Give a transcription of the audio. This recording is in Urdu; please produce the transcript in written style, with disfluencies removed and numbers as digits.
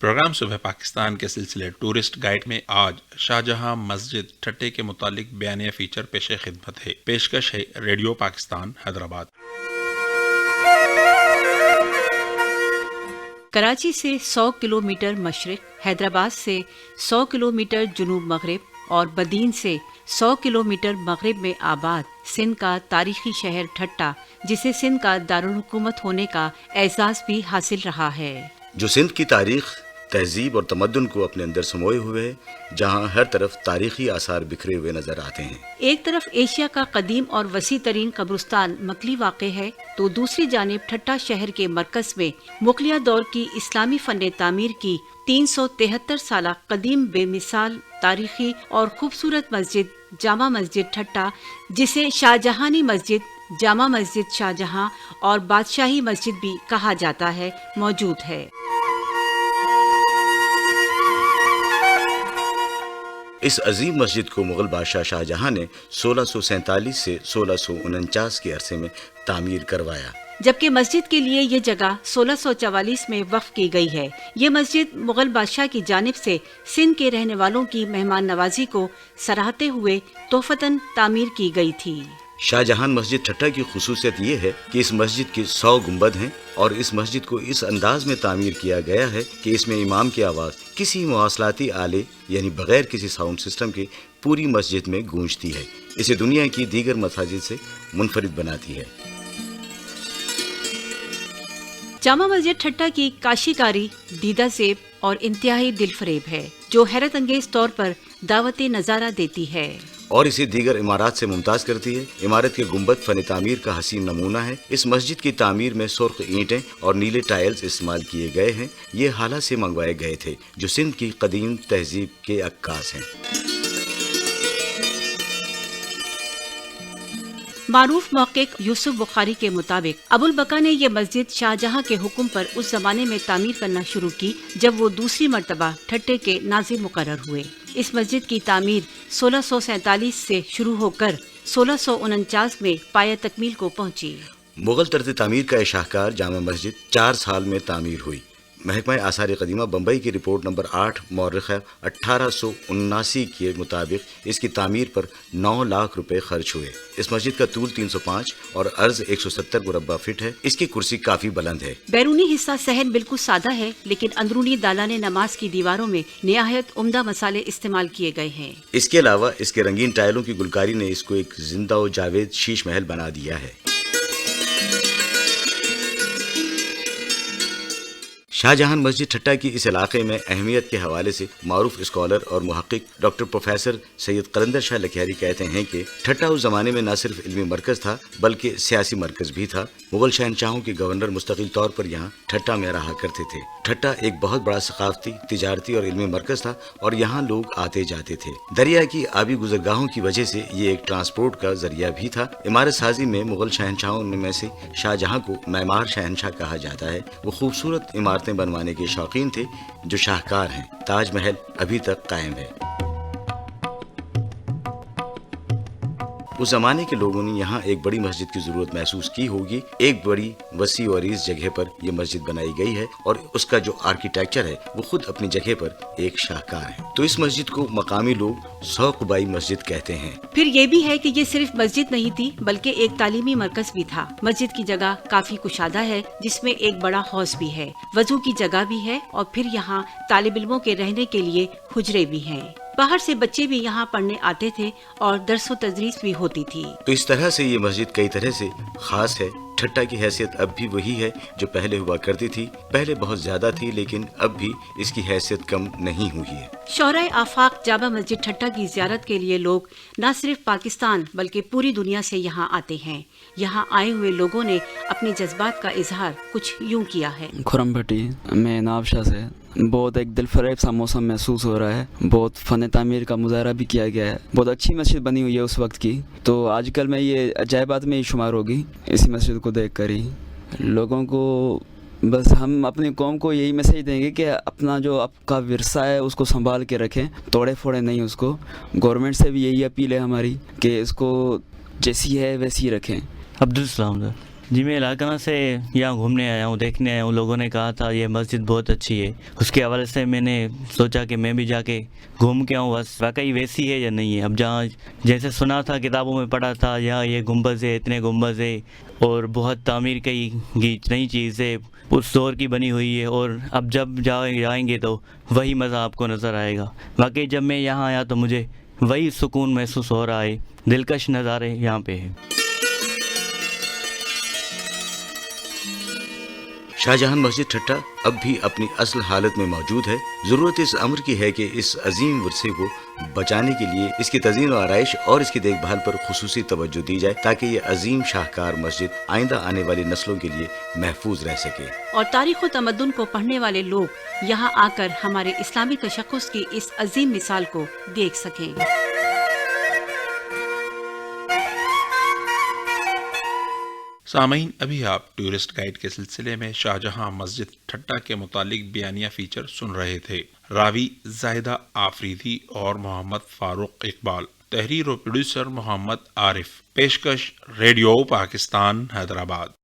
پروگرام صبح پاکستان کے سلسلے ٹورسٹ گائیڈ میں آج شاہجہاں مسجد ٹھٹے کے متعلق بیانیہ فیچر پیش خدمت ہے. پیشکش ہے ریڈیو پاکستان حیدرآباد. کراچی سے 100 کلومیٹر مشرق، حیدرآباد سے 100 کلومیٹر جنوب مغرب اور بدین سے 100 کلومیٹر مغرب میں آباد سندھ کا تاریخی شہر ٹھٹا، جسے سندھ کا دارالحکومت ہونے کا اعزاز بھی حاصل رہا ہے، جو سندھ کی تاریخ، تہذیب اور تمدن کو اپنے اندر سموئے ہوئے ہے، جہاں ہر طرف تاریخی آثار بکھرے ہوئے نظر آتے ہیں. ایک طرف ایشیا کا قدیم اور وسیع ترین قبرستان مکلی واقع ہے، تو دوسری جانب ٹھٹا شہر کے مرکز میں مغلیہ دور کی اسلامی فن تعمیر کی 373 سالہ قدیم بے مثال تاریخی اور خوبصورت مسجد جامع مسجد ٹھٹا، جسے شاہجہانی مسجد، جامع مسجد شاہجہاں اور بادشاہی مسجد بھی کہا جاتا ہے، موجود ہے. اس عظیم مسجد کو مغل بادشاہ شاہجہاں نے 1647 سے 1649 کے عرصے میں تعمیر کروایا، جبکہ مسجد کے لیے یہ جگہ 1644 میں وقف کی گئی ہے. یہ مسجد مغل بادشاہ کی جانب سے سندھ کے رہنے والوں کی مہمان نوازی کو سراہتے ہوئے تحفتاً تعمیر کی گئی تھی. شاہجہان مسجد ٹھٹا کی خصوصیت یہ ہے کہ اس مسجد کے 100 گنبد ہیں اور اس مسجد کو اس انداز میں تعمیر کیا گیا ہے کہ اس میں امام کی آواز کسی مواصلاتی آلے یعنی بغیر کسی ساؤنڈ سسٹم کے پوری مسجد میں گونجتی ہے. اسے دنیا کی دیگر مساجد سے منفرد بناتی ہے. جامع مسجد ٹھٹا کی کاشی کاری دیدہ زیب اور انتہائی دل فریب ہے، جو حیرت انگیز طور پر دعوت نظارہ دیتی ہے اور اسے دیگر عمارات سے ممتاز کرتی ہے. عمارت کے گنبد فن تعمیر کا حسین نمونہ ہے. اس مسجد کی تعمیر میں سرخ اینٹیں اور نیلے ٹائلز استعمال کیے گئے ہیں. یہ حالہ سے منگوائے گئے تھے، جو سندھ کی قدیم تہذیب کے عکاس ہیں. معروف محقق یوسف بخاری کے مطابق ابو البقا نے یہ مسجد شاہجہاں کے حکم پر اس زمانے میں تعمیر کرنا شروع کی جب وہ دوسری مرتبہ ٹھٹے کے ناظم مقرر ہوئے. اس مسجد کی تعمیر 1647 سے شروع ہو کر 1649 میں پایہ تکمیل کو پہنچی. مغل طرز تعمیر کا یہ شاہکار جامع مسجد 4 سال میں تعمیر ہوئی. محکمہ آثار قدیمہ بمبئی کی رپورٹ نمبر 8 مورخہ 1879 کے مطابق اس کی تعمیر پر 9 لاکھ روپے خرچ ہوئے. اس مسجد کا طول 305 اور عرض 170 مربع فٹ ہے. اس کی کرسی کافی بلند ہے. بیرونی حصہ صحن بالکل سادہ ہے، لیکن اندرونی دالان نماز کی دیواروں میں نہایت عمدہ مسالے استعمال کیے گئے ہیں. اس کے علاوہ اس کے رنگین ٹائلوں کی گلکاری نے اس کو ایک زندہ و جاوید شیش محل بنا دیا ہے. شاہجہان مسجد ٹھٹا کی اس علاقے میں اہمیت کے حوالے سے معروف اسکالر اور محقق ڈاکٹر پروفیسر سید قلندر شاہ لکھیاری کہتے ہیں کہ ٹھٹا اس زمانے میں نہ صرف علمی مرکز تھا بلکہ سیاسی مرکز بھی تھا. مغل شہنشاہوں کے گورنر مستقل طور پر یہاں ٹھٹا میں رہا کرتے تھے. ٹھٹا ایک بہت بڑا ثقافتی، تجارتی اور علمی مرکز تھا اور یہاں لوگ آتے جاتے تھے. دریا کی آبی گزرگاہوں کی وجہ سے یہ ایک ٹرانسپورٹ کا ذریعہ بھی تھا. عمارت سازی میں مغل شہنشاہوں میں سے شاہجہاں کو معمار شہنشاہ کہا جاتا ہے. وہ خوبصورت عمارتیں بنوانے کے شوقین تھے جو شاہکار ہیں. تاج محل ابھی تک قائم ہے. اس زمانے کے لوگوں نے یہاں ایک بڑی مسجد کی ضرورت محسوس کی ہوگی. ایک بڑی وسیع و عریض جگہ پر یہ مسجد بنائی گئی ہے اور اس کا جو آرکیٹیکچر ہے وہ خود اپنی جگہ پر ایک شاہکار ہے. تو اس مسجد کو مقامی لوگ 100 قبائی مسجد کہتے ہیں. پھر یہ بھی ہے کہ یہ صرف مسجد نہیں تھی بلکہ ایک تعلیمی مرکز بھی تھا. مسجد کی جگہ کافی کشادہ ہے، جس میں ایک بڑا حوض بھی ہے، وضو کی جگہ بھی ہے اور پھر یہاں طالب علموں کے رہنے کے لیے حجرے بھی ہیں. باہر سے بچے بھی یہاں پڑھنے آتے تھے اور درس و تدریس بھی ہوتی تھی. تو اس طرح سے یہ مسجد کئی طرح سے خاص ہے. ٹھٹا کی حیثیت اب بھی وہی ہے جو پہلے ہوا کرتی تھی. پہلے بہت زیادہ تھی لیکن اب بھی اس کی حیثیت کم نہیں ہوئی ہے. شہرائے آفاق جامع مسجد ٹھٹا کی زیارت کے لیے لوگ نہ صرف پاکستان بلکہ پوری دنیا سے یہاں آتے ہیں. یہاں آئے ہوئے لوگوں نے اپنے جذبات کا اظہار کچھ یوں کیا ہے. خرم بھٹی، میں نابشاہ سے. بہت ایک دل فریب سا موسم محسوس ہو رہا ہے. بہت فن تعمیر کا مظاہرہ بھی کیا گیا ہے. بہت اچھی مسجد بنی ہوئی ہے اس وقت کی. تو آج کل میں یہ عجائبات میں ہی شمار ہوگی. اسی مسجد کو دیکھ کر ہی لوگوں کو بس ہم اپنی قوم کو یہی میسج دیں گے کہ اپنا جو آپ کا ورثہ ہے اس کو سنبھال کے رکھیں، توڑے پھوڑے نہیں اس کو. گورنمنٹ سے بھی یہی اپیل ہے ہماری کہ اس کو جیسی ہے ویسی رکھیں. عبدالسلام جی میں لاکھنؤ سے یہاں گھومنے آیا ہوں، دیکھنے آیا ہوں. لوگوں نے کہا تھا یہ مسجد بہت اچھی ہے، اس کے حوالے سے میں نے سوچا کہ میں بھی جا کے گھوم کے آؤں، بس واقعی ویسی ہے یا نہیں ہے. اب جہاں جیسے سنا تھا، کتابوں میں پڑھا تھا، یہاں یہ گنبد ہے، اتنے گنبد ہے اور بہت تعمیر کی نئی چیز ہے، اس دور کی بنی ہوئی ہے. اور اب جب جائیں گے تو وہی مزہ آپ کو نظر آئے گا. واقعی جب میں یہاں آیا تو مجھے وہی سکون محسوس ہو رہا ہے. دلکش نظارے یہاں پہ ہیں. شاہجہان مسجد ٹھٹہ اب بھی اپنی اصل حالت میں موجود ہے. ضرورت اس امر کی ہے کہ اس عظیم ورثے کو بچانے کے لیے اس کی تزئین و آرائش اور اس کی دیکھ بھال پر خصوصی توجہ دی جائے تاکہ یہ عظیم شاہکار مسجد آئندہ آنے والی نسلوں کے لیے محفوظ رہ سکے. اور تاریخ و تمدن کو پڑھنے والے لوگ یہاں آ کر ہمارے اسلامی تشخص کی اس عظیم مثال کو دیکھ سکیں. سامعین، ابھی آپ ٹورسٹ گائیڈ کے سلسلے میں شاہجہاں مسجد ٹھٹہ کے متعلق بیانیہ فیچر سن رہے تھے. راوی زاہدہ آفریدی اور محمد فاروق اقبال. تحریر و پروڈیوسر محمد عارف. پیشکش ریڈیو پاکستان حیدرآباد.